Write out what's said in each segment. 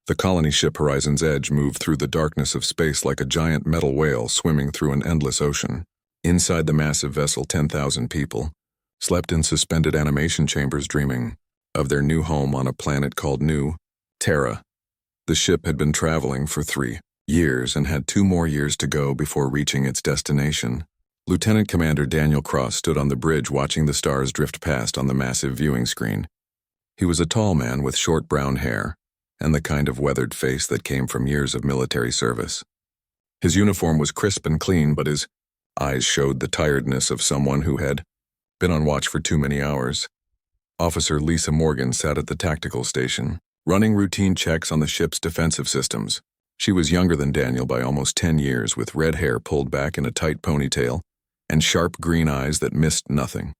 The colony ship Horizon's Edge moved through the darkness of space like a giant metal whale swimming through an endless ocean. Inside the massive vessel, 10,000 people slept in suspended animation chambers dreaming of their new home on a planet called New Terra. The ship had been traveling for 3 years and had 2 more years to go before reaching its destination. Lieutenant Commander Daniel Cross stood on the bridge watching the stars drift past on the massive viewing screen. He was a tall man with short brown hair and the kind of weathered face that came from years of military service. His uniform was crisp and clean, but his eyes showed the tiredness of someone who had been on watch for too many hours. Officer Lisa Morgan sat at the tactical station, running routine checks on the ship's defensive systems. She was younger than Daniel by almost 10 years, with red hair pulled back in a tight ponytail and sharp green eyes that missed nothing.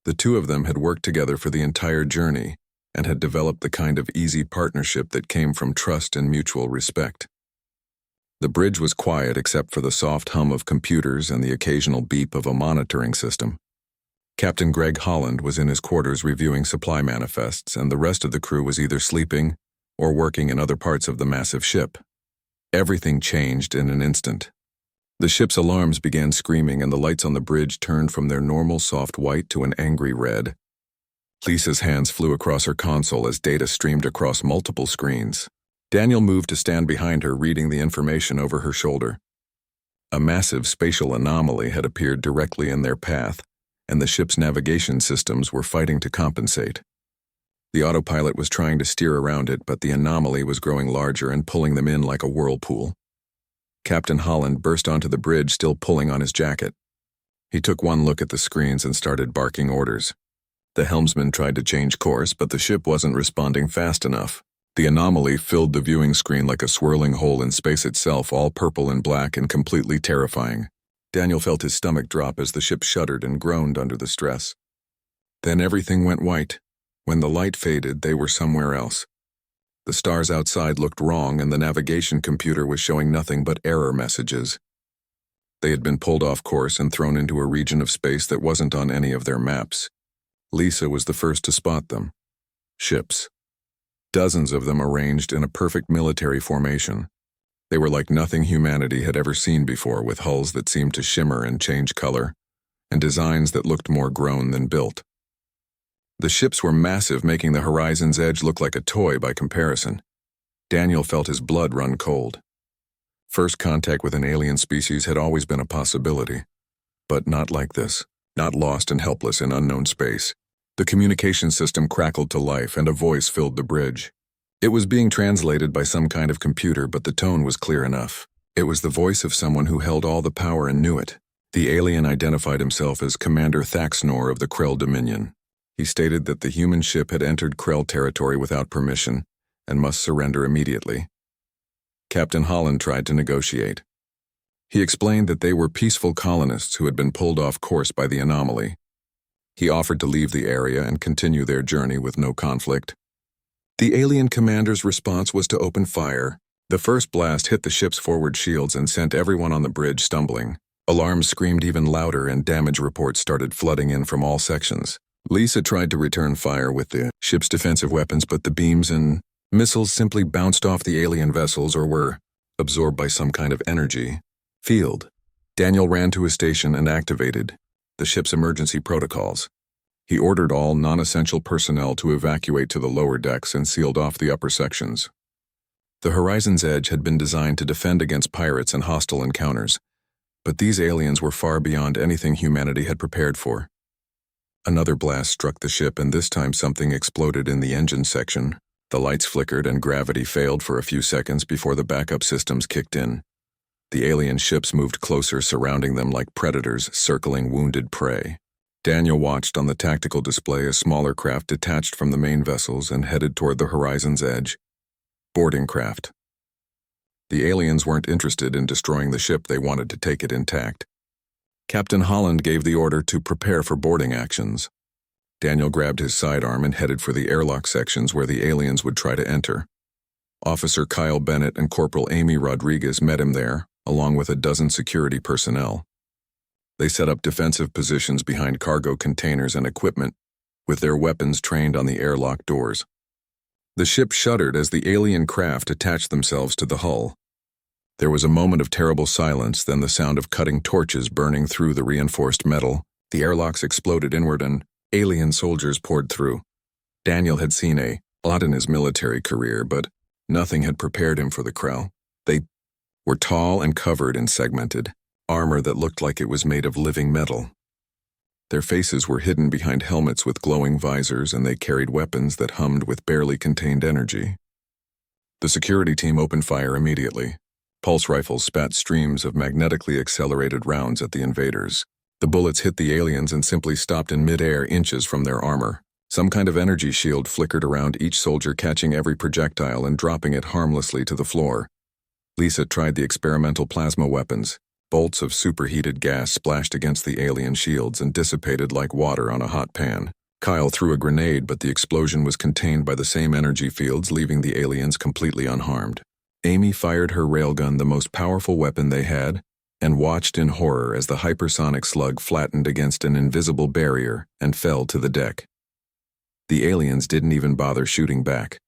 The two of them had worked together for the entire journey and had developed the kind of easy partnership that came from trust and mutual respect. The bridge was quiet except for the soft hum of computers and the occasional beep of a monitoring system. Captain Greg Holland was in his quarters reviewing supply manifests, and the rest of the crew was either sleeping or working in other parts of the massive ship. Everything changed in an instant. The ship's alarms began screaming, and the lights on the bridge turned from their normal soft white to an angry red. Lisa's hands flew across her console as data streamed across multiple screens. Daniel moved to stand behind her, reading the information over her shoulder. A massive spatial anomaly had appeared directly in their path, and the ship's navigation systems were fighting to compensate. The autopilot was trying to steer around it, but the anomaly was growing larger and pulling them in like a whirlpool. Captain Holland burst onto the bridge, still pulling on his jacket. He took one look at the screens and started barking orders. The helmsman tried to change course, but the ship wasn't responding fast enough. The anomaly filled the viewing screen like a swirling hole in space itself, all purple and black and completely terrifying. Daniel felt his stomach drop as the ship shuddered and groaned under the stress. Then everything went white. When the light faded, they were somewhere else. The stars outside looked wrong, and the navigation computer was showing nothing but error messages. They had been pulled off course and thrown into a region of space that wasn't on any of their maps. Lisa was the first to spot them. Ships. Dozens of them arranged in a perfect military formation. They were like nothing humanity had ever seen before, with hulls that seemed to shimmer and change color, and designs that looked more grown than built. The ships were massive, making the Horizon's Edge look like a toy by comparison. Daniel felt his blood run cold. First contact with an alien species had always been a possibility, but not like this, not lost and helpless in unknown space. The communication system crackled to life, and a voice filled the bridge. It was being translated by some kind of computer, but the tone was clear enough. It was the voice of someone who held all the power and knew it. The alien identified himself as Commander Thaxnor of the Krell Dominion. He stated that the human ship had entered Krell territory without permission and must surrender immediately. Captain Holland tried to negotiate. He explained that they were peaceful colonists who had been pulled off course by the anomaly. He offered to leave the area and continue their journey with no conflict. The alien commander's response was to open fire. The first blast hit the ship's forward shields and sent everyone on the bridge stumbling. Alarms screamed even louder, and damage reports started flooding in from all sections. Lisa tried to return fire with the ship's defensive weapons, but the beams and missiles simply bounced off the alien vessels or were absorbed by some kind of energy field. Daniel ran to his station and activated the ship's emergency protocols. He ordered all non-essential personnel to evacuate to the lower decks and sealed off the upper sections. The Horizon's Edge had been designed to defend against pirates and hostile encounters, but these aliens were far beyond anything humanity had prepared for. Another blast struck the ship, and this time something exploded in the engine section. The lights flickered and gravity failed for a few seconds before the backup systems kicked in. The alien ships moved closer, surrounding them like predators circling wounded prey. Daniel watched on the tactical display as smaller craft detached from the main vessels and headed toward the Horizon's Edge. Boarding craft. The aliens weren't interested in destroying the ship, they wanted to take it intact. Captain Holland gave the order to prepare for boarding actions. Daniel grabbed his sidearm and headed for the airlock sections where the aliens would try to enter. Officer Kyle Bennett and Corporal Amy Rodriguez met him there, along with a dozen security personnel. They set up defensive positions behind cargo containers and equipment, with their weapons trained on the airlock doors. The ship shuddered as the alien craft attached themselves to the hull. There was a moment of terrible silence, then the sound of cutting torches burning through the reinforced metal. The airlocks exploded inward and alien soldiers poured through. Daniel had seen a lot in his military career, but nothing had prepared him for the Krell. They were tall and covered in segmented armor that looked like it was made of living metal. Their faces were hidden behind helmets with glowing visors, and they carried weapons that hummed with barely contained energy. The security team opened fire immediately. Pulse rifles spat streams of magnetically accelerated rounds at the invaders. The bullets hit the aliens and simply stopped in mid-air inches from their armor. Some kind of energy shield flickered around each soldier, catching every projectile and dropping it harmlessly to the floor. Lisa tried the experimental plasma weapons. Bolts of superheated gas splashed against the alien shields and dissipated like water on a hot pan. Kyle threw a grenade, but the explosion was contained by the same energy fields, leaving the aliens completely unharmed. Amy fired her railgun, the most powerful weapon they had, and watched in horror as the hypersonic slug flattened against an invisible barrier and fell to the deck. The aliens didn't even bother shooting back.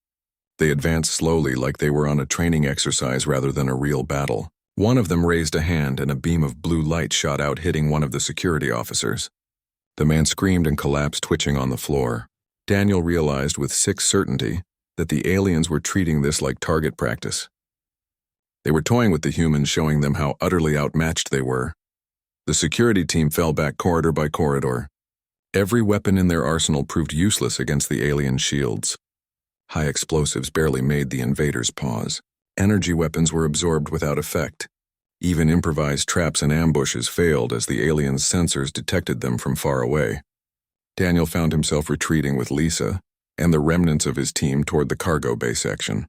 They advanced slowly, like they were on a training exercise rather than a real battle. One of them raised a hand and a beam of blue light shot out, hitting one of the security officers. The man screamed and collapsed, twitching on the floor. Daniel realized with sick certainty that the aliens were treating this like target practice. They were toying with the humans, showing them how utterly outmatched they were. The security team fell back corridor by corridor. Every weapon in their arsenal proved useless against the alien shields. High explosives barely made the invaders pause. Energy weapons were absorbed without effect. Even improvised traps and ambushes failed as the aliens' sensors detected them from far away. Daniel found himself retreating with Lisa and the remnants of his team toward the cargo bay section.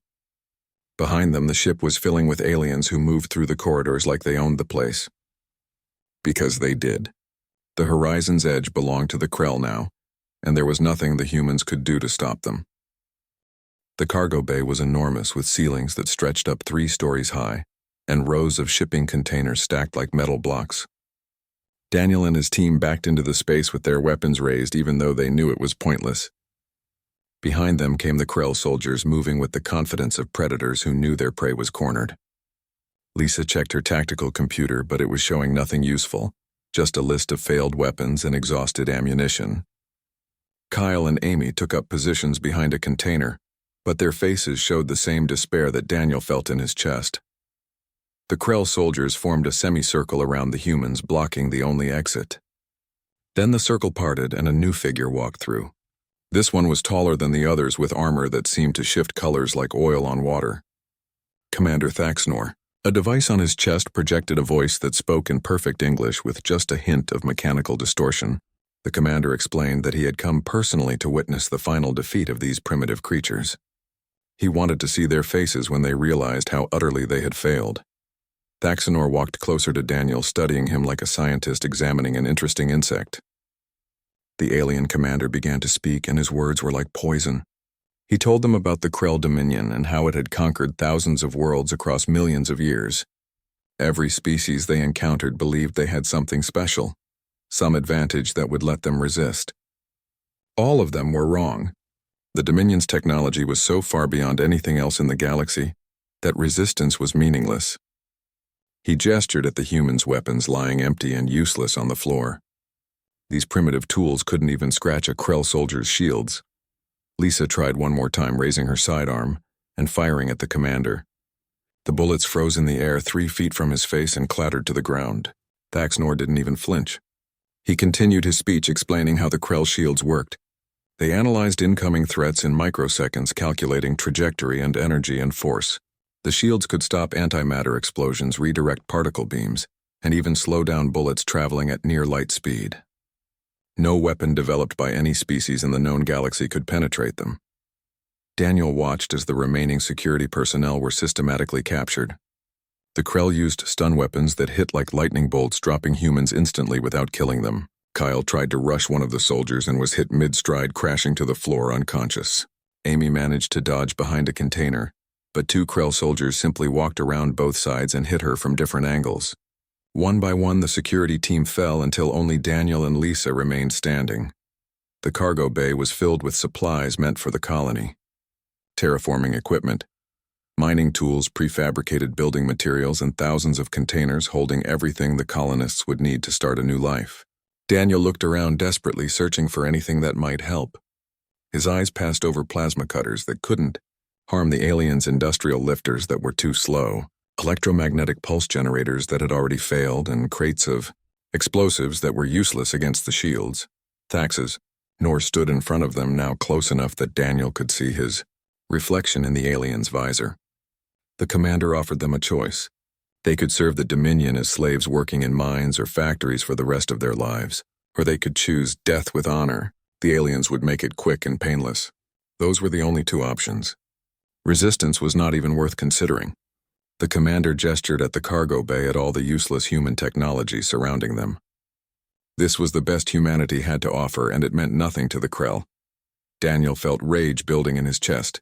Behind them, the ship was filling with aliens who moved through the corridors like they owned the place. Because they did. The horizon's edge belonged to the Krell now, and there was nothing the humans could do to stop them. The cargo bay was enormous, with ceilings that stretched up 3 stories high, and rows of shipping containers stacked like metal blocks. Daniel and his team backed into the space with their weapons raised, even though they knew it was pointless. Behind them came the Krell soldiers, moving with the confidence of predators who knew their prey was cornered. Lisa checked her tactical computer, but it was showing nothing useful, just a list of failed weapons and exhausted ammunition. Kyle and Amy took up positions behind a container, but their faces showed the same despair that Daniel felt in his chest. The Krell soldiers formed a semicircle around the humans, blocking the only exit. Then the circle parted and a new figure walked through. This one was taller than the others, with armor that seemed to shift colors like oil on water. Commander Thaxnor. A device on his chest projected a voice that spoke in perfect English with just a hint of mechanical distortion. The commander explained that he had come personally to witness the final defeat of these primitive creatures. He wanted to see their faces when they realized how utterly they had failed. Thaxnor walked closer to Daniel, studying him like a scientist examining an interesting insect. The alien commander began to speak, and his words were like poison. He told them about the Krell Dominion and how it had conquered thousands of worlds across millions of years. Every species they encountered believed they had something special, some advantage that would let them resist. All of them were wrong. The Dominion's technology was so far beyond anything else in the galaxy that resistance was meaningless. He gestured at the humans' weapons lying empty and useless on the floor. These primitive tools couldn't even scratch a Krell soldier's shields. Lisa tried one more time, raising her sidearm and firing at the commander. The bullets froze in the air 3 feet from his face and clattered to the ground. Thaxnor didn't even flinch. He continued his speech, explaining how the Krell shields worked. They analyzed incoming threats in microseconds, calculating trajectory and energy and force. The shields could stop antimatter explosions, redirect particle beams, and even slow down bullets traveling at near light speed. No weapon developed by any species in the known galaxy could penetrate them. Daniel watched as the remaining security personnel were systematically captured. The Krell used stun weapons that hit like lightning bolts, dropping humans instantly without killing them. Kyle tried to rush one of the soldiers and was hit mid-stride, crashing to the floor unconscious. Amy managed to dodge behind a container, but 2 Krell soldiers simply walked around both sides and hit her from different angles. One by one, the security team fell until only Daniel and Lisa remained standing. The cargo bay was filled with supplies meant for the colony. terraforming equipment, mining tools, prefabricated building materials, and thousands of containers holding everything the colonists would need to start a new life. Daniel looked around desperately, searching for anything that might help. His eyes passed over plasma cutters that couldn't harm the aliens' industrial lifters that were too slow, electromagnetic pulse generators that had already failed, and crates of explosives that were useless against the shields. Thax's Nor stood in front of them, now close enough that Daniel could see his reflection in the alien's visor. The commander offered them a choice. They could serve the Dominion as slaves working in mines or factories for the rest of their lives, or they could choose death with honor. The aliens would make it quick and painless. Those were the only two options. Resistance was not even worth considering. The commander gestured at the cargo bay at all the useless human technology surrounding them. This was the best humanity had to offer, and it meant nothing to the Krell. Daniel felt rage building in his chest.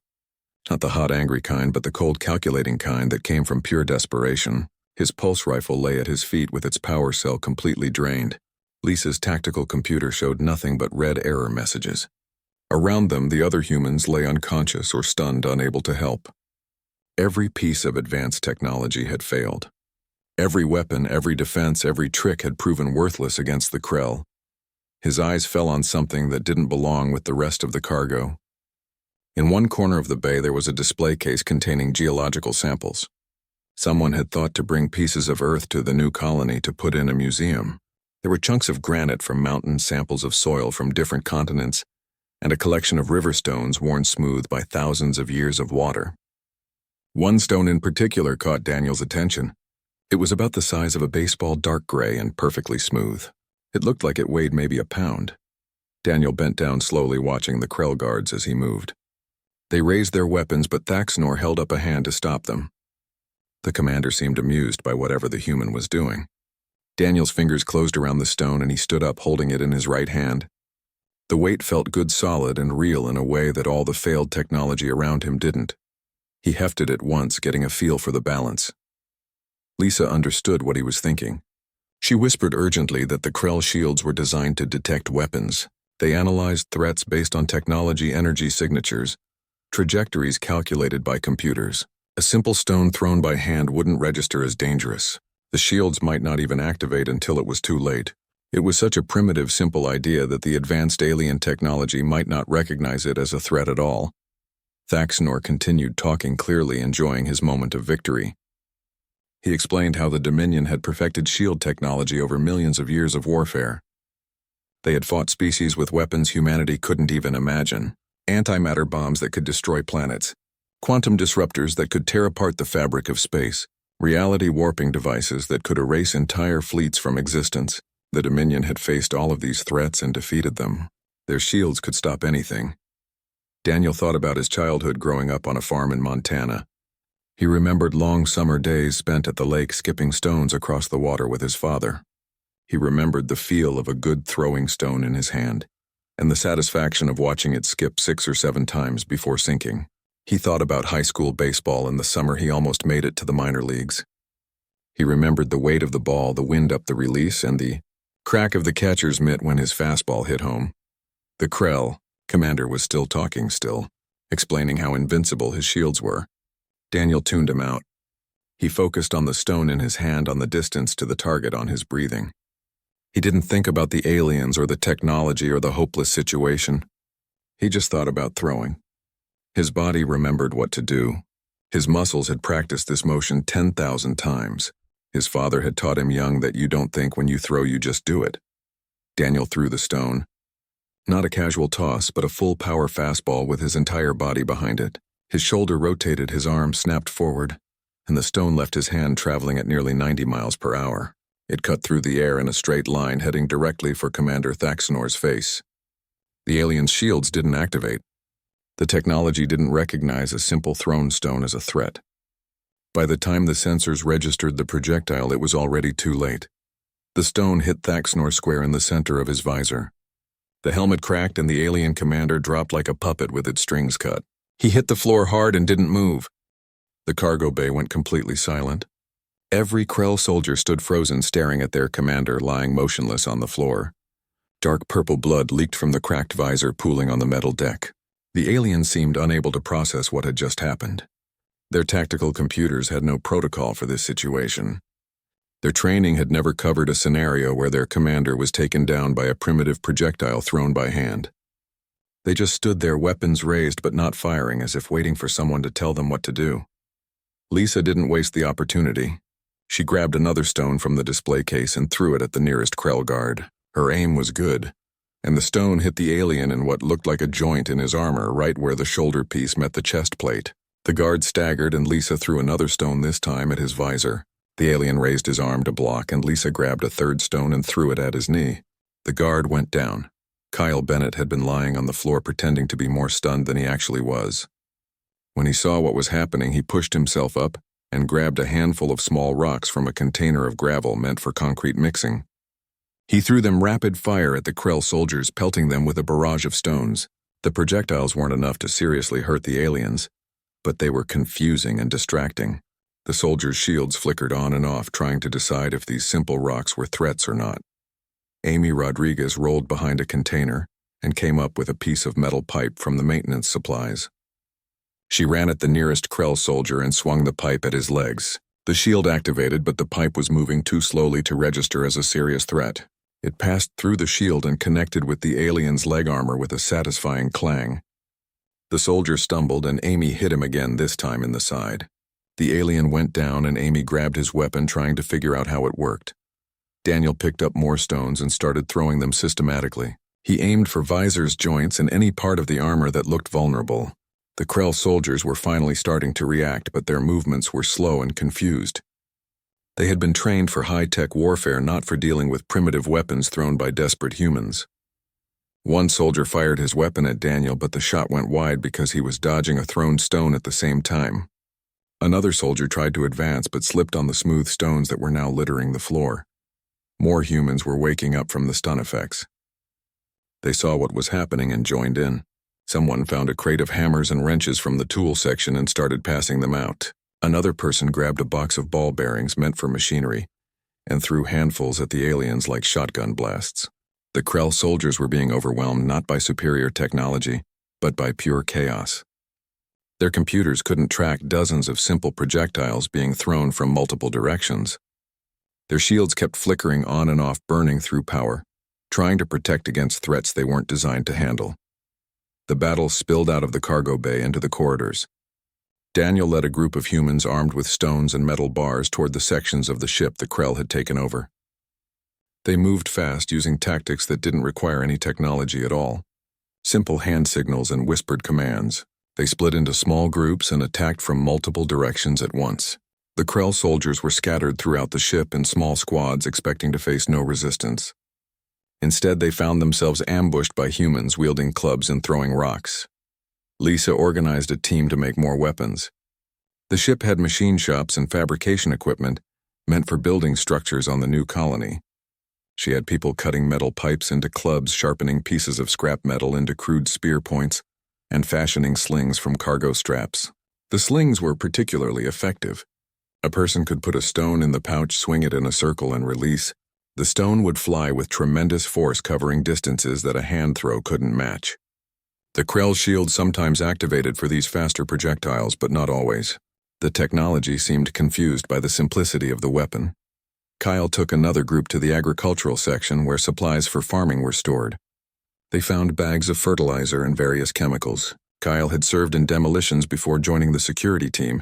Not the hot, angry kind, but the cold, calculating kind that came from pure desperation. His pulse rifle lay at his feet with its power cell completely drained. Lisa's tactical computer showed nothing but red error messages. Around them, the other humans lay unconscious or stunned, unable to help. Every piece of advanced technology had failed. Every weapon, every defense, every trick had proven worthless against the Krell. His eyes fell on something that didn't belong with the rest of the cargo. In one corner of the bay there was a display case containing geological samples. Someone had thought to bring pieces of Earth to the new colony to put in a museum. There were chunks of granite from mountains, samples of soil from different continents, and a collection of river stones worn smooth by thousands of years of water. One stone in particular caught Daniel's attention. It was about the size of a baseball, dark gray and perfectly smooth. It looked like it weighed maybe a pound. Daniel bent down slowly, watching the Krell guards as he moved. They raised their weapons, but Thaxnor held up a hand to stop them. The commander seemed amused by whatever the human was doing. Daniel's fingers closed around the stone and he stood up, holding it in his right hand. The weight felt good, solid, and real in a way that all the failed technology around him didn't. He hefted it once, getting a feel for the balance. Lisa understood what he was thinking. She whispered urgently that the Krell shields were designed to detect weapons. They analyzed threats based on technology energy signatures, trajectories calculated by computers. A simple stone thrown by hand wouldn't register as dangerous. The shields might not even activate until it was too late. It was such a primitive, simple idea that the advanced alien technology might not recognize it as a threat at all. Thaxnor continued talking clearly, enjoying his moment of victory. He explained how the Dominion had perfected shield technology over millions of years of warfare. They had fought species with weapons humanity couldn't even imagine. Antimatter bombs that could destroy planets, quantum disruptors that could tear apart the fabric of space, reality warping devices that could erase entire fleets from existence. The Dominion had faced all of these threats and defeated them. Their shields could stop anything. Daniel thought about his childhood growing up on a farm in Montana. He remembered long summer days spent at the lake skipping stones across the water with his father. He remembered the feel of a good throwing stone in his hand, and the satisfaction of watching it skip 6 or 7 times before sinking. He thought about high school baseball and the summer he almost made it to the minor leagues. He remembered the weight of the ball, the wind up the release, and the crack of the catcher's mitt when his fastball hit home. The Krell commander was still talking, explaining how invincible his shields were. Daniel tuned him out. He focused on the stone in his hand, on the distance to the target, on his breathing. He didn't think about the aliens or the technology or the hopeless situation. He just thought about throwing. His body remembered what to do. His muscles had practiced this motion 10,000 times. His father had taught him young that you don't think when you throw, you just do it. Daniel threw the stone. Not a casual toss, but a full power fastball with his entire body behind it. His shoulder rotated, his arm snapped forward, and the stone left his hand traveling at nearly 90 miles per hour. It cut through the air in a straight line, heading directly for Commander Thaxnor's face. The alien's shields didn't activate. The technology didn't recognize a simple thrown stone as a threat. By the time the sensors registered the projectile, it was already too late. The stone hit Thaxnor square in the center of his visor. The helmet cracked and the alien commander dropped like a puppet with its strings cut. He hit the floor hard and didn't move. The cargo bay went completely silent. Every Krell soldier stood frozen, staring at their commander lying motionless on the floor. Dark purple blood leaked from the cracked visor, pooling on the metal deck. The aliens seemed unable to process what had just happened. Their tactical computers had no protocol for this situation. Their training had never covered a scenario where their commander was taken down by a primitive projectile thrown by hand. They just stood there, weapons raised but not firing, as if waiting for someone to tell them what to do. Lisa didn't waste the opportunity. She grabbed another stone from the display case and threw it at the nearest Krell guard. Her aim was good, and the stone hit the alien in what looked like a joint in his armor, right where the shoulder piece met the chest plate. The guard staggered, and Lisa threw another stone, this time at his visor. The alien raised his arm to block, and Lisa grabbed a third stone and threw it at his knee. The guard went down. Kyle Bennett had been lying on the floor pretending to be more stunned than he actually was. When he saw what was happening, he pushed himself up and grabbed a handful of small rocks from a container of gravel meant for concrete mixing. He threw them rapid fire at the Krell soldiers, pelting them with a barrage of stones. The projectiles weren't enough to seriously hurt the aliens, but they were confusing and distracting. The soldiers' shields flickered on and off, trying to decide if these simple rocks were threats or not. Amy Rodriguez rolled behind a container and came up with a piece of metal pipe from the maintenance supplies. She ran at the nearest Krell soldier and swung the pipe at his legs. The shield activated, but the pipe was moving too slowly to register as a serious threat. It passed through the shield and connected with the alien's leg armor with a satisfying clang. The soldier stumbled, and Amy hit him again, this time in the side. The alien went down, and Amy grabbed his weapon, trying to figure out how it worked. Daniel picked up more stones and started throwing them systematically. He aimed for visors, joints, and any part of the armor that looked vulnerable. The Krell soldiers were finally starting to react, but their movements were slow and confused. They had been trained for high-tech warfare, not for dealing with primitive weapons thrown by desperate humans. One soldier fired his weapon at Daniel, but the shot went wide because he was dodging a thrown stone at the same time. Another soldier tried to advance but slipped on the smooth stones that were now littering the floor. More humans were waking up from the stun effects. They saw what was happening and joined in. Someone found a crate of hammers and wrenches from the tool section and started passing them out. Another person grabbed a box of ball bearings meant for machinery and threw handfuls at the aliens like shotgun blasts. The Krell soldiers were being overwhelmed not by superior technology, but by pure chaos. Their computers couldn't track dozens of simple projectiles being thrown from multiple directions. Their shields kept flickering on and off, burning through power, trying to protect against threats they weren't designed to handle. The battle spilled out of the cargo bay into the corridors. Daniel led a group of humans armed with stones and metal bars toward the sections of the ship the Krell had taken over. They moved fast, using tactics that didn't require any technology at all. Simple hand signals and whispered commands. They split into small groups and attacked from multiple directions at once. The Krell soldiers were scattered throughout the ship in small squads, expecting to face no resistance. Instead, they found themselves ambushed by humans wielding clubs and throwing rocks. Lisa organized a team to make more weapons. The ship had machine shops and fabrication equipment meant for building structures on the new colony. She had people cutting metal pipes into clubs, sharpening pieces of scrap metal into crude spear points, and fashioning slings from cargo straps. The slings were particularly effective. A person could put a stone in the pouch, swing it in a circle, and release. The stone would fly with tremendous force, covering distances that a hand throw couldn't match. The Krell shield sometimes activated for these faster projectiles, but not always. The technology seemed confused by the simplicity of the weapon. Kyle took another group to the agricultural section where supplies for farming were stored. They found bags of fertilizer and various chemicals. Kyle had served in demolitions before joining the security team,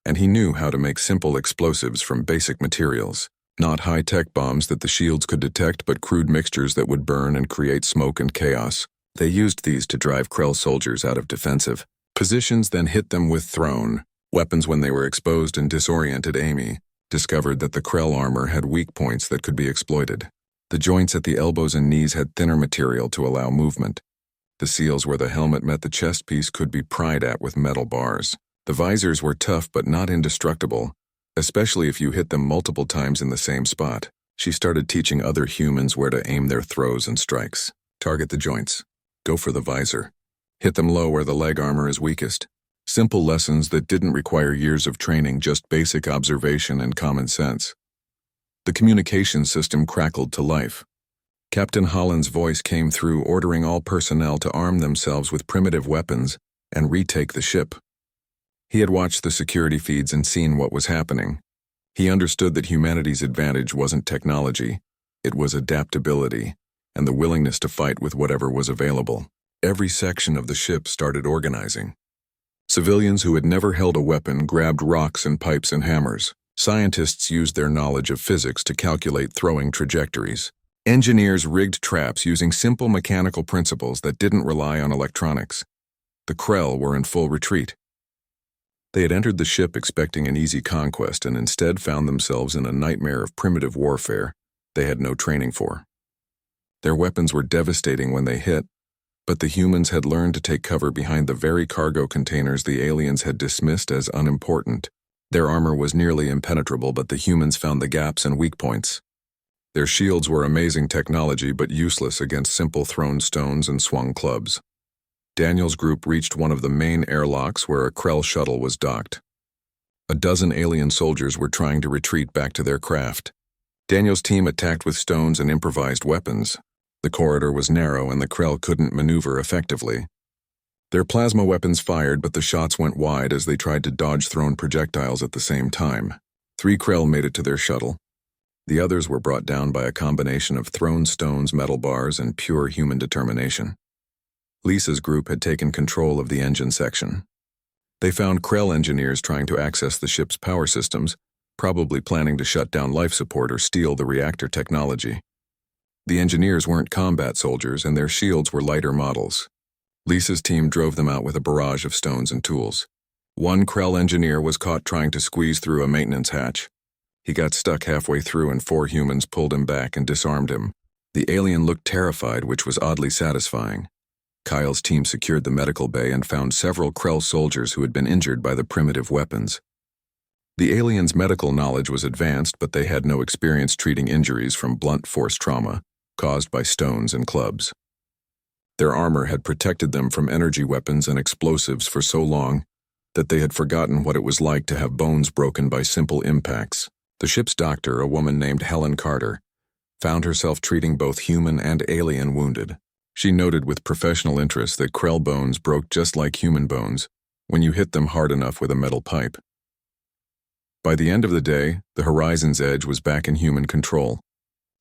and he knew how to make simple explosives from basic materials. Not high-tech bombs that the shields could detect, but crude mixtures that would burn and create smoke and chaos. They used these to drive Krell soldiers out of defensive positions, then hit them with thrown weapons when they were exposed, and disoriented Amy discovered that the Krell armor had weak points that could be exploited. The joints at the elbows and knees had thinner material to allow movement. The seals where the helmet met the chest piece could be pried at with metal bars. The visors were tough but not indestructible, especially if you hit them multiple times in the same spot. She started teaching other humans where to aim their throws and strikes. Target the joints. Go for the visor. Hit them low where the leg armor is weakest. Simple lessons that didn't require years of training, just basic observation and common sense. The communication system crackled to life. Captain Holland's voice came through, ordering all personnel to arm themselves with primitive weapons and retake the ship. He had watched the security feeds and seen what was happening. He understood that humanity's advantage wasn't technology, it was adaptability and the willingness to fight with whatever was available. Every section of the ship started organizing. Civilians who had never held a weapon grabbed rocks and pipes and hammers. Scientists used their knowledge of physics to calculate throwing trajectories. Engineers rigged traps using simple mechanical principles that didn't rely on electronics. The Krell were in full retreat. They had entered the ship expecting an easy conquest and instead found themselves in a nightmare of primitive warfare they had no training for. Their weapons were devastating when they hit, but the humans had learned to take cover behind the very cargo containers the aliens had dismissed as unimportant. Their armor was nearly impenetrable, but the humans found the gaps and weak points. Their shields were amazing technology but useless against simple thrown stones and swung clubs. Daniel's group reached one of the main airlocks where a Krell shuttle was docked. A dozen alien soldiers were trying to retreat back to their craft. Daniel's team attacked with stones and improvised weapons. The corridor was narrow and the Krell couldn't maneuver effectively. Their plasma weapons fired, but the shots went wide as they tried to dodge thrown projectiles at the same time. 3 Krell made it to their shuttle. The others were brought down by a combination of thrown stones, metal bars, and pure human determination. Lisa's group had taken control of the engine section. They found Krell engineers trying to access the ship's power systems, probably planning to shut down life support or steal the reactor technology. The engineers weren't combat soldiers, and their shields were lighter models. Lisa's team drove them out with a barrage of stones and tools. 1 Krell engineer was caught trying to squeeze through a maintenance hatch. He got stuck halfway through and 4 humans pulled him back and disarmed him. The alien looked terrified, which was oddly satisfying. Kyle's team secured the medical bay and found several Krell soldiers who had been injured by the primitive weapons. The aliens' medical knowledge was advanced, but they had no experience treating injuries from blunt force trauma caused by stones and clubs. Their armor had protected them from energy weapons and explosives for so long that they had forgotten what it was like to have bones broken by simple impacts. The ship's doctor, a woman named Helen Carter, found herself treating both human and alien wounded. She noted with professional interest that Krell bones broke just like human bones when you hit them hard enough with a metal pipe. By the end of the day, the Horizon's Edge was back in human control.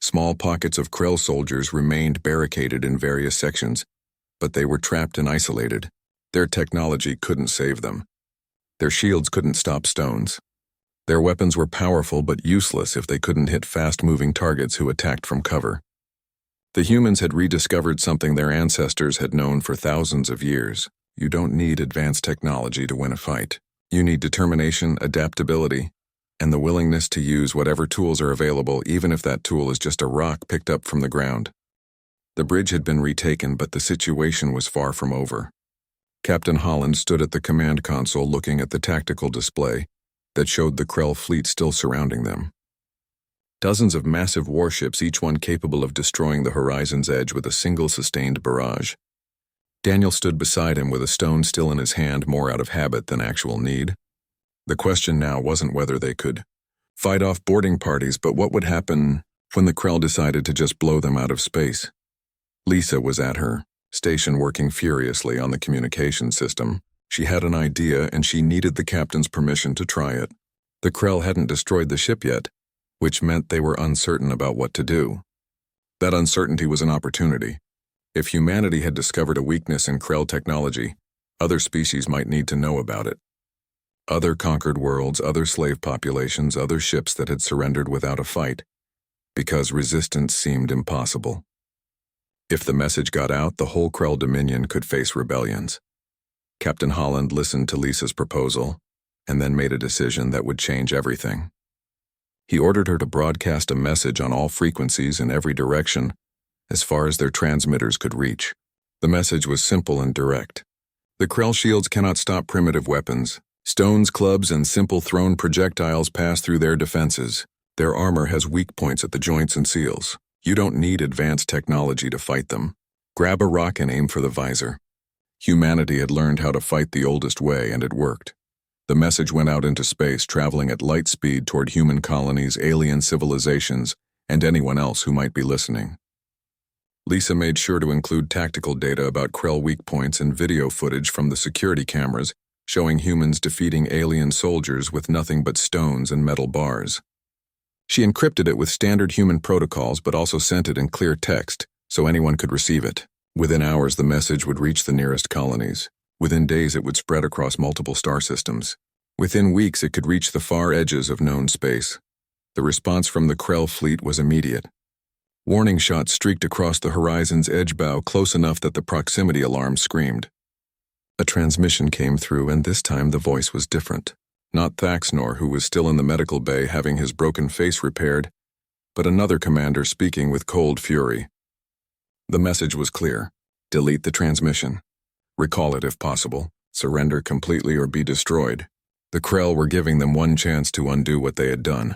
Small pockets of Krell soldiers remained barricaded in various sections, but they were trapped and isolated. Their technology couldn't save them. Their shields couldn't stop stones. Their weapons were powerful but useless if they couldn't hit fast-moving targets who attacked from cover. The humans had rediscovered something their ancestors had known for thousands of years. You don't need advanced technology to win a fight. You need determination, adaptability, and the willingness to use whatever tools are available, even if that tool is just a rock picked up from the ground. The bridge had been retaken, but the situation was far from over. Captain Holland stood at the command console looking at the tactical display that showed the Krell fleet still surrounding them. Dozens of massive warships, each one capable of destroying the Horizon's Edge with a single sustained barrage. Daniel stood beside him with a stone still in his hand, more out of habit than actual need. The question now wasn't whether they could fight off boarding parties, but what would happen when the Krell decided to just blow them out of space. Lisa was at her station working furiously on the communication system. She had an idea and she needed the captain's permission to try it. The Krell hadn't destroyed the ship yet, which meant they were uncertain about what to do. That uncertainty was an opportunity. If humanity had discovered a weakness in Krell technology, other species might need to know about it. Other conquered worlds, other slave populations, other ships that had surrendered without a fight, because resistance seemed impossible. If the message got out, the whole Krell Dominion could face rebellions. Captain Holland listened to Lisa's proposal, and then made a decision that would change everything. He ordered her to broadcast a message on all frequencies in every direction, as far as their transmitters could reach. The message was simple and direct. The Krell shields cannot stop primitive weapons. Stones, clubs, and simple thrown projectiles pass through their defenses. Their armor has weak points at the joints and seals. You don't need advanced technology to fight them. Grab a rock and aim for the visor. Humanity had learned how to fight the oldest way, and it worked. The message went out into space, traveling at light speed toward human colonies, alien civilizations, and anyone else who might be listening. Lisa made sure to include tactical data about Krell weak points and video footage from the security cameras showing humans defeating alien soldiers with nothing but stones and metal bars. She encrypted it with standard human protocols but also sent it in clear text so anyone could receive it. Within hours, the message would reach the nearest colonies. Within days, it would spread across multiple star systems. Within weeks, it could reach the far edges of known space. The response from the Krell fleet was immediate. Warning shots streaked across the horizon's edge bow close enough that the proximity alarm screamed. A transmission came through, and this time the voice was different. Not Thaxnor, who was still in the medical bay having his broken face repaired, but another commander speaking with cold fury. The message was clear. Delete the transmission. Recall it if possible. Surrender completely or be destroyed. The Krell were giving them one chance to undo what they had done.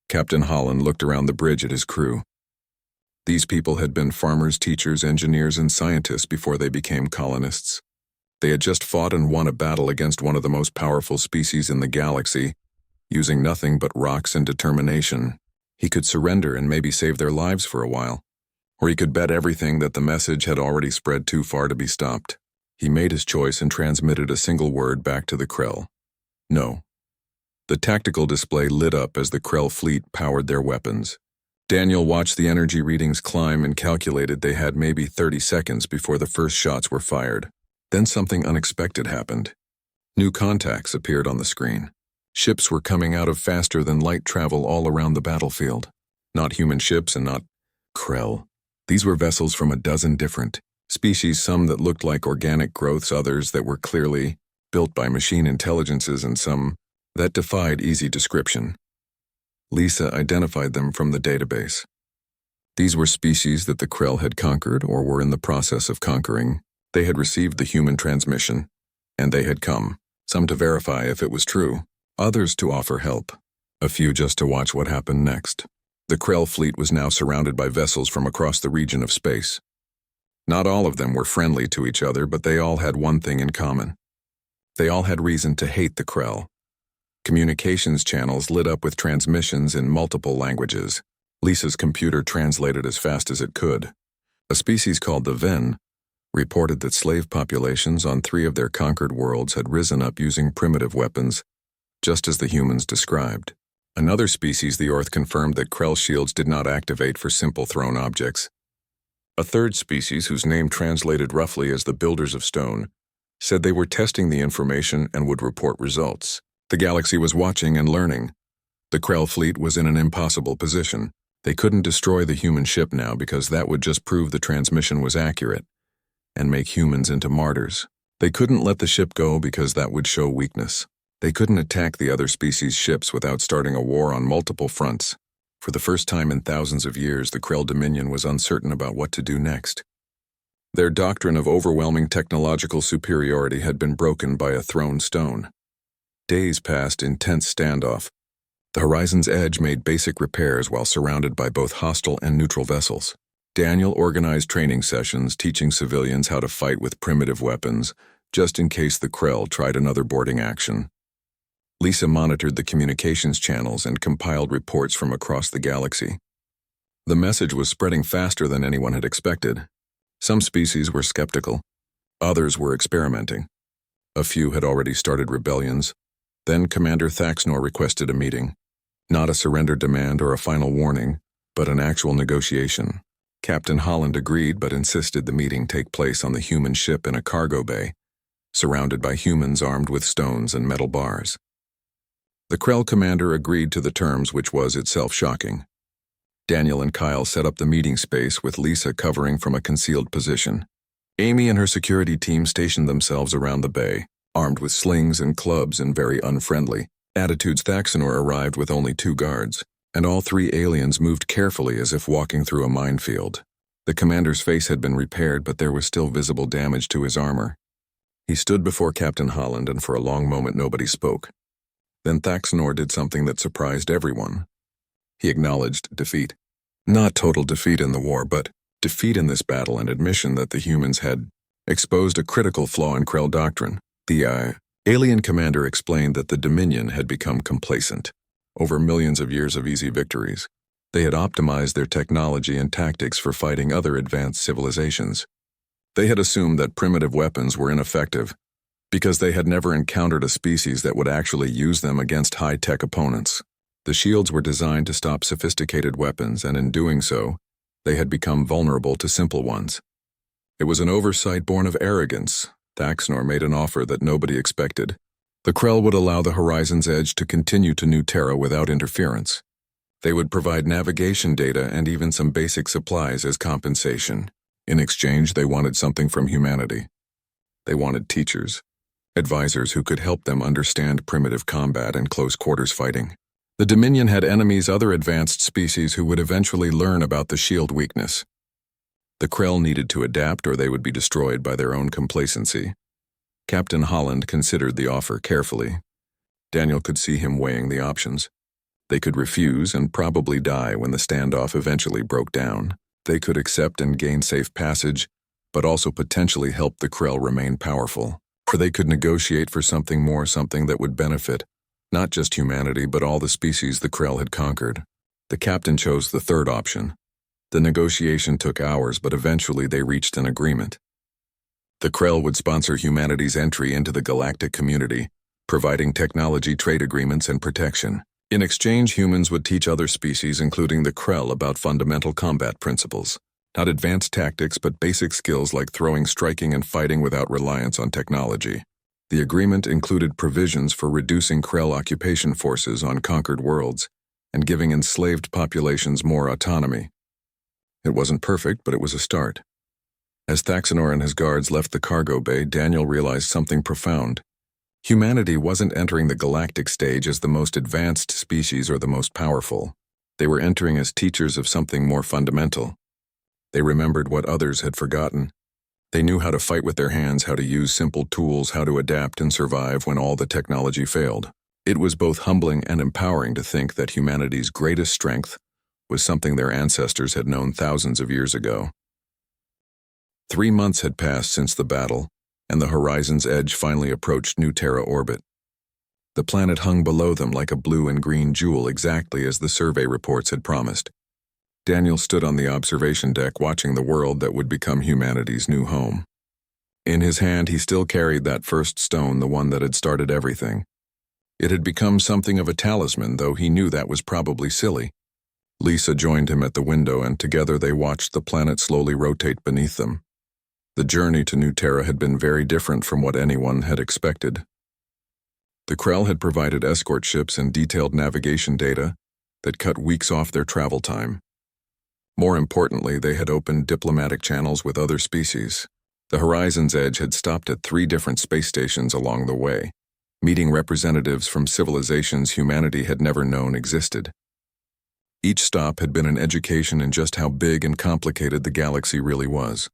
Captain Holland looked around the bridge at his crew. These people had been farmers, teachers, engineers, and scientists before they became colonists. They had just fought and won a battle against one of the most powerful species in the galaxy, using nothing but rocks and determination. He could surrender and maybe save their lives for a while, or he could bet everything that the message had already spread too far to be stopped. He made his choice and transmitted a single word back to the Krell. No. The tactical display lit up as the Krell fleet powered their weapons. Daniel watched the energy readings climb and calculated they had maybe 30 seconds before the first shots were fired. Then something unexpected happened. New contacts appeared on the screen. Ships were coming out of faster than light travel all around the battlefield. Not human ships and not Krell. These were vessels from a dozen different species, some that looked like organic growths, others that were clearly built by machine intelligences, and some that defied easy description. Lisa identified them from the database. These were species that the Krell had conquered or were in the process of conquering. They had received the human transmission, and they had come, some to verify if it was true, others to offer help, a few just to watch what happened next. The Krell fleet was now surrounded by vessels from across the region of space. Not all of them were friendly to each other, but they all had one thing in common. They all had reason to hate the Krell. Communications channels lit up with transmissions in multiple languages. Lisa's computer translated as fast as it could. A species called the Ven reported that slave populations on 3 of their conquered worlds had risen up using primitive weapons, just as the humans described. Another species, the Orth, confirmed that Krell shields did not activate for simple thrown objects. A third species, whose name translated roughly as the Builders of Stone, said they were testing the information and would report results. The galaxy was watching and learning. The Krell fleet was in an impossible position. They couldn't destroy the human ship now because that would just prove the transmission was accurate and make humans into martyrs. They couldn't let the ship go because that would show weakness. They couldn't attack the other species' ships without starting a war on multiple fronts. For the first time in thousands of years, the Krell Dominion was uncertain about what to do next. Their doctrine of overwhelming technological superiority had been broken by a thrown stone. Days passed in tense standoff. The horizon's edge made basic repairs while surrounded by both hostile and neutral vessels. Daniel organized training sessions teaching civilians how to fight with primitive weapons, just in case the Krell tried another boarding action. Lisa monitored the communications channels and compiled reports from across the galaxy. The message was spreading faster than anyone had expected. Some species were skeptical. Others were experimenting. A few had already started rebellions. Then Commander Thaxnor requested a meeting. Not a surrender demand or a final warning, but an actual negotiation. Captain Holland agreed but insisted the meeting take place on the human ship in a cargo bay, surrounded by humans armed with stones and metal bars. The Krell commander agreed to the terms, which was itself shocking. Daniel and Kyle set up the meeting space with Lisa covering from a concealed position. Amy and her security team stationed themselves around the bay, armed with slings and clubs and very unfriendly attitudes. Thaxnor arrived with only 2 guards, and all 3 aliens moved carefully as if walking through a minefield. The commander's face had been repaired, but there was still visible damage to his armor. He stood before Captain Holland, and for a long moment nobody spoke. Then Thaxnor did something that surprised everyone. He acknowledged defeat. Not total defeat in the war, but defeat in this battle, and admission that the humans had exposed a critical flaw in Krell doctrine. The alien commander explained that the Dominion had become complacent over millions of years of easy victories. They had optimized their technology and tactics for fighting other advanced civilizations. They had assumed that primitive weapons were ineffective because they had never encountered a species that would actually use them against high-tech opponents. The shields were designed to stop sophisticated weapons, and in doing so, they had become vulnerable to simple ones. It was an oversight born of arrogance. Thaxanor made an offer that nobody expected. The Krell would allow the Horizon's Edge to continue to New Terra without interference. They would provide navigation data and even some basic supplies as compensation. In exchange, they wanted something from humanity. They wanted teachers, advisors who could help them understand primitive combat and close-quarters fighting. The Dominion had enemies, other advanced species who would eventually learn about the shield weakness. The Krell needed to adapt or they would be destroyed by their own complacency. Captain Holland considered the offer carefully. Daniel could see him weighing the options. They could refuse and probably die when the standoff eventually broke down. They could accept and gain safe passage, but also potentially help the Krell remain powerful. Or they could negotiate for something more, something that would benefit not just humanity but all the species the Krell had conquered. The captain chose the third option. The negotiation took hours, but eventually they reached an agreement. The Krell would sponsor humanity's entry into the galactic community, providing technology, trade agreements, and protection. In exchange, humans would teach other species, including the Krell, about fundamental combat principles. Not advanced tactics, but basic skills like throwing, striking, and fighting without reliance on technology. The agreement included provisions for reducing Krell occupation forces on conquered worlds and giving enslaved populations more autonomy. It wasn't perfect, but it was a start. As Thaxanor and his guards left the cargo bay, Daniel realized something profound. Humanity wasn't entering the galactic stage as the most advanced species or the most powerful. They were entering as teachers of something more fundamental. They remembered what others had forgotten. They knew how to fight with their hands, how to use simple tools, how to adapt and survive when all the technology failed. It was both humbling and empowering to think that humanity's greatest strength was something their ancestors had known thousands of years ago. 3 months had passed since the battle, and the Horizon's Edge finally approached New Terra orbit. The planet hung below them like a blue and green jewel, exactly as the survey reports had promised. Daniel stood on the observation deck watching the world that would become humanity's new home. In his hand, he still carried that first stone, the one that had started everything. It had become something of a talisman, though he knew that was probably silly. Lisa joined him at the window, and together they watched the planet slowly rotate beneath them. The journey to New Terra had been very different from what anyone had expected. The Krell had provided escort ships and detailed navigation data that cut weeks off their travel time. More importantly, they had opened diplomatic channels with other species. The Horizon's Edge had stopped at 3 different space stations along the way, meeting representatives from civilizations humanity had never known existed. Each stop had been an education in just how big and complicated the galaxy really was.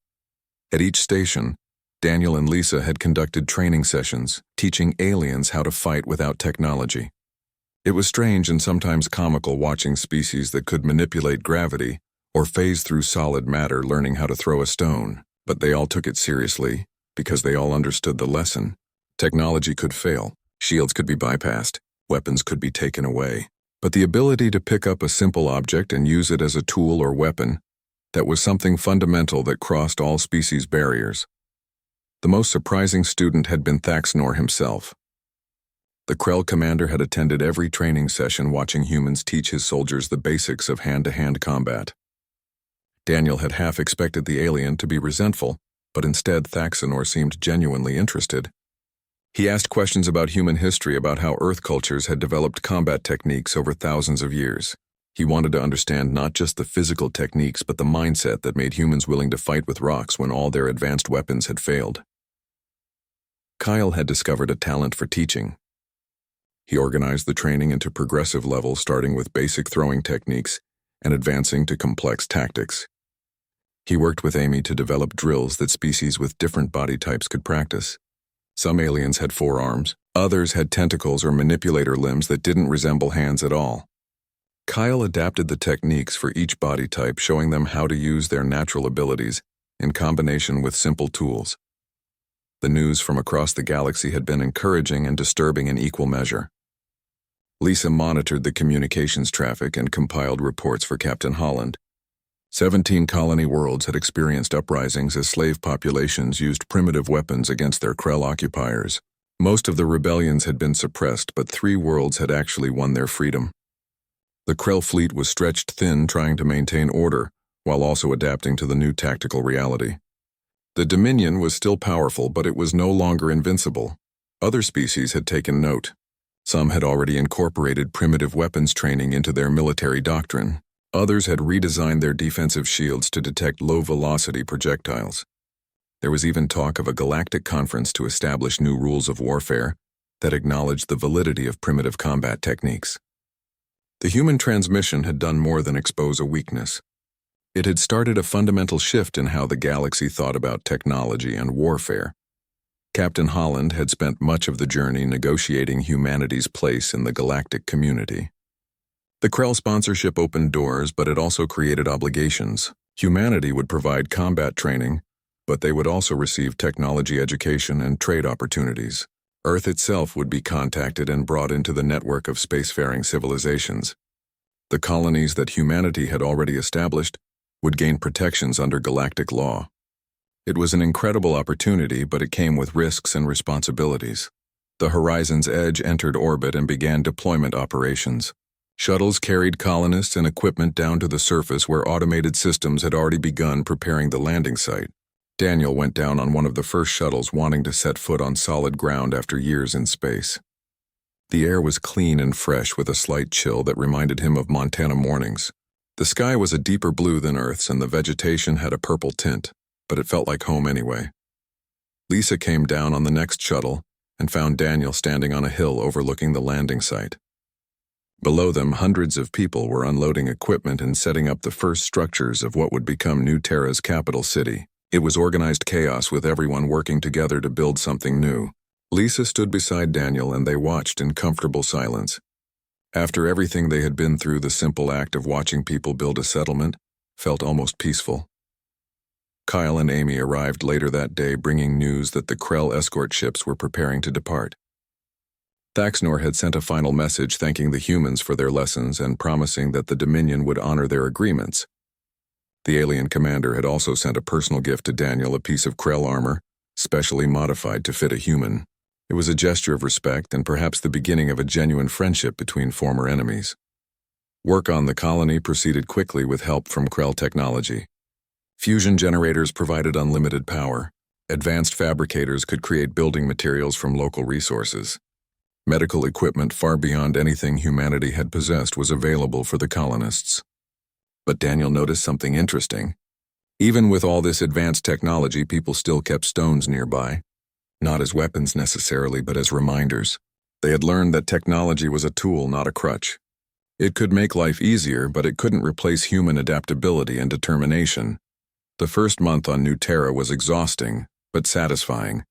At each station, Daniel and Lisa had conducted training sessions, teaching aliens how to fight without technology. It was strange and sometimes comical watching species that could manipulate gravity or phase through solid matter learning how to throw a stone, but they all took it seriously because they all understood the lesson. Technology could fail, shields could be bypassed, weapons could be taken away. But the ability to pick up a simple object and use it as a tool or weapon, that was something fundamental that crossed all species barriers. The most surprising student had been Thaxanor himself. The Krell commander had attended every training session watching humans teach his soldiers the basics of hand-to-hand combat. Daniel had half expected the alien to be resentful, but instead Thaxanor seemed genuinely interested. He asked questions about human history, about how Earth cultures had developed combat techniques over thousands of years. He wanted to understand not just the physical techniques, but the mindset that made humans willing to fight with rocks when all their advanced weapons had failed. Kyle had discovered a talent for teaching. He organized the training into progressive levels, starting with basic throwing techniques and advancing to complex tactics. He worked with Amy to develop drills that species with different body types could practice. Some aliens had 4 arms, others had tentacles or manipulator limbs that didn't resemble hands at all. Kyle adapted the techniques for each body type, showing them how to use their natural abilities in combination with simple tools. The news from across the galaxy had been encouraging and disturbing in equal measure. Lisa monitored the communications traffic and compiled reports for Captain Holland. 17 colony worlds had experienced uprisings as slave populations used primitive weapons against their Krell occupiers. Most of the rebellions had been suppressed, but 3 worlds had actually won their freedom. The Krell fleet was stretched thin trying to maintain order, while also adapting to the new tactical reality. The Dominion was still powerful, but it was no longer invincible. Other species had taken note. Some had already incorporated primitive weapons training into their military doctrine. Others had redesigned their defensive shields to detect low-velocity projectiles. There was even talk of a galactic conference to establish new rules of warfare that acknowledged the validity of primitive combat techniques. The human transmission had done more than expose a weakness. It had started a fundamental shift in how the galaxy thought about technology and warfare. Captain Holland had spent much of the journey negotiating humanity's place in the galactic community. The Krell sponsorship opened doors, but it also created obligations. Humanity would provide combat training, but they would also receive technology education and trade opportunities. Earth itself would be contacted and brought into the network of spacefaring civilizations. The colonies that humanity had already established would gain protections under galactic law. It was an incredible opportunity, but it came with risks and responsibilities. The Horizon's Edge entered orbit and began deployment operations. Shuttles carried colonists and equipment down to the surface where automated systems had already begun preparing the landing site. Daniel went down on one of the first shuttles, wanting to set foot on solid ground after years in space. The air was clean and fresh with a slight chill that reminded him of Montana mornings. The sky was a deeper blue than Earth's and the vegetation had a purple tint, but it felt like home anyway. Lisa came down on the next shuttle and found Daniel standing on a hill overlooking the landing site. Below them, hundreds of people were unloading equipment and setting up the first structures of what would become New Terra's capital city. It was organized chaos with everyone working together to build something new. Lisa stood beside Daniel and they watched in comfortable silence. After everything they had been through, the simple act of watching people build a settlement felt almost peaceful. Kyle and Amy arrived later that day bringing news that the Krell escort ships were preparing to depart. Thaxnor had sent a final message thanking the humans for their lessons and promising that the Dominion would honor their agreements. The alien commander had also sent a personal gift to Daniel, a piece of Krell armor, specially modified to fit a human. It was a gesture of respect and perhaps the beginning of a genuine friendship between former enemies. Work on the colony proceeded quickly with help from Krell technology. Fusion generators provided unlimited power. Advanced fabricators could create building materials from local resources. Medical equipment far beyond anything humanity had possessed was available for the colonists. But Daniel noticed something interesting. Even with all this advanced technology, people still kept stones nearby. Not as weapons necessarily, but as reminders. They had learned that technology was a tool, not a crutch. It could make life easier, but it couldn't replace human adaptability and determination. The first month on New Terra was exhausting, but satisfying.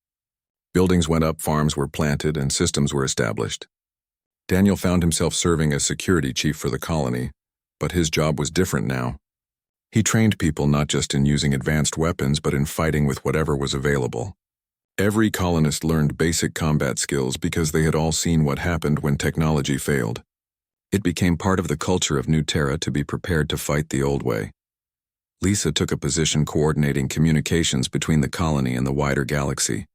Buildings went up, farms were planted, and systems were established. Daniel found himself serving as security chief for the colony, but his job was different now. He trained people not just in using advanced weapons, but in fighting with whatever was available. Every colonist learned basic combat skills because they had all seen what happened when technology failed. It became part of the culture of New Terra to be prepared to fight the old way. Lisa took a position coordinating communications between the colony and the wider galaxy.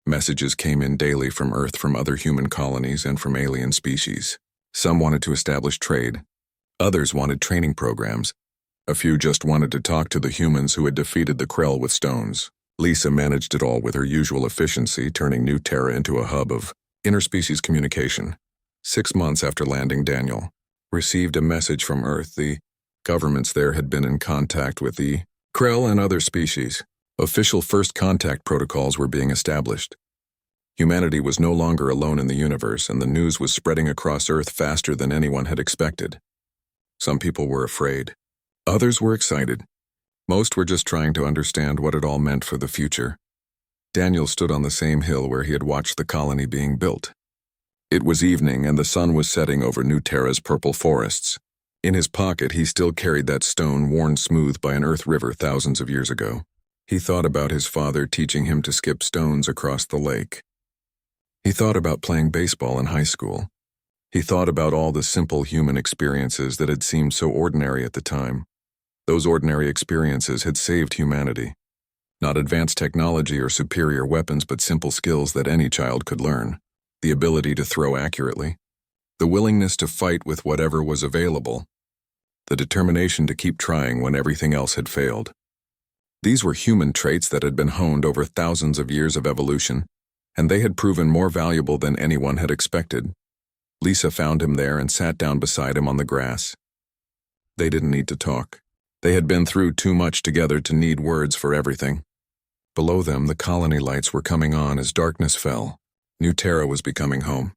Messages came in daily from Earth, from other human colonies, and from alien species. Some wanted to establish trade. Others wanted training programs. A few just wanted to talk to the humans who had defeated the Krell with stones. Lisa managed it all with her usual efficiency, turning New Terra into a hub of interspecies communication. 6 months after landing, Daniel received a message from Earth. The governments there had been in contact with the Krell and other species. Official first contact protocols were being established. Humanity was no longer alone in the universe, and the news was spreading across Earth faster than anyone had expected. Some people were afraid. Others were excited. Most were just trying to understand what it all meant for the future. Daniel stood on the same hill where he had watched the colony being built. It was evening, and the sun was setting over New Terra's purple forests. In his pocket, he still carried that stone worn smooth by an Earth river thousands of years ago. He thought about his father teaching him to skip stones across the lake. He thought about playing baseball in high school. He thought about all the simple human experiences that had seemed so ordinary at the time. Those ordinary experiences had saved humanity. Not advanced technology or superior weapons, but simple skills that any child could learn. The ability to throw accurately. The willingness to fight with whatever was available. The determination to keep trying when everything else had failed. These were human traits that had been honed over thousands of years of evolution, and they had proven more valuable than anyone had expected. Lisa found him there and sat down beside him on the grass. They didn't need to talk. They had been through too much together to need words for everything. Below them, the colony lights were coming on as darkness fell. New Terra was becoming home.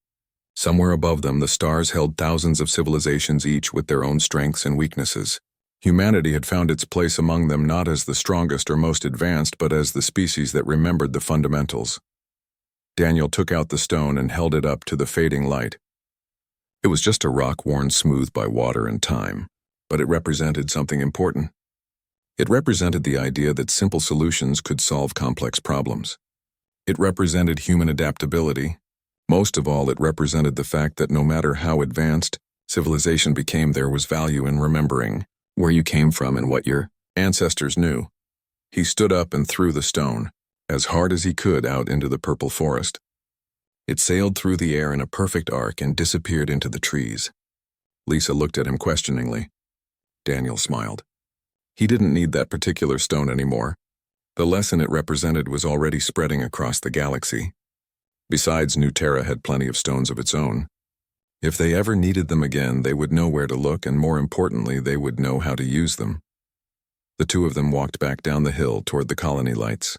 Somewhere above them, the stars held thousands of civilizations, each with their own strengths and weaknesses. Humanity had found its place among them, not as the strongest or most advanced, but as the species that remembered the fundamentals. Daniel took out the stone and held it up to the fading light. It was just a rock worn smooth by water and time, but it represented something important. It represented the idea that simple solutions could solve complex problems. It represented human adaptability. Most of all, it represented the fact that no matter how advanced civilization became, there was value in remembering where you came from and what your ancestors knew. He stood up and threw the stone, as hard as he could, out into the purple forest. It sailed through the air in a perfect arc and disappeared into the trees. Lisa looked at him questioningly. Daniel smiled. He didn't need that particular stone anymore. The lesson it represented was already spreading across the galaxy. Besides, New Terra had plenty of stones of its own. If they ever needed them again, they would know where to look, and more importantly, they would know how to use them. The two of them walked back down the hill toward the colony lights.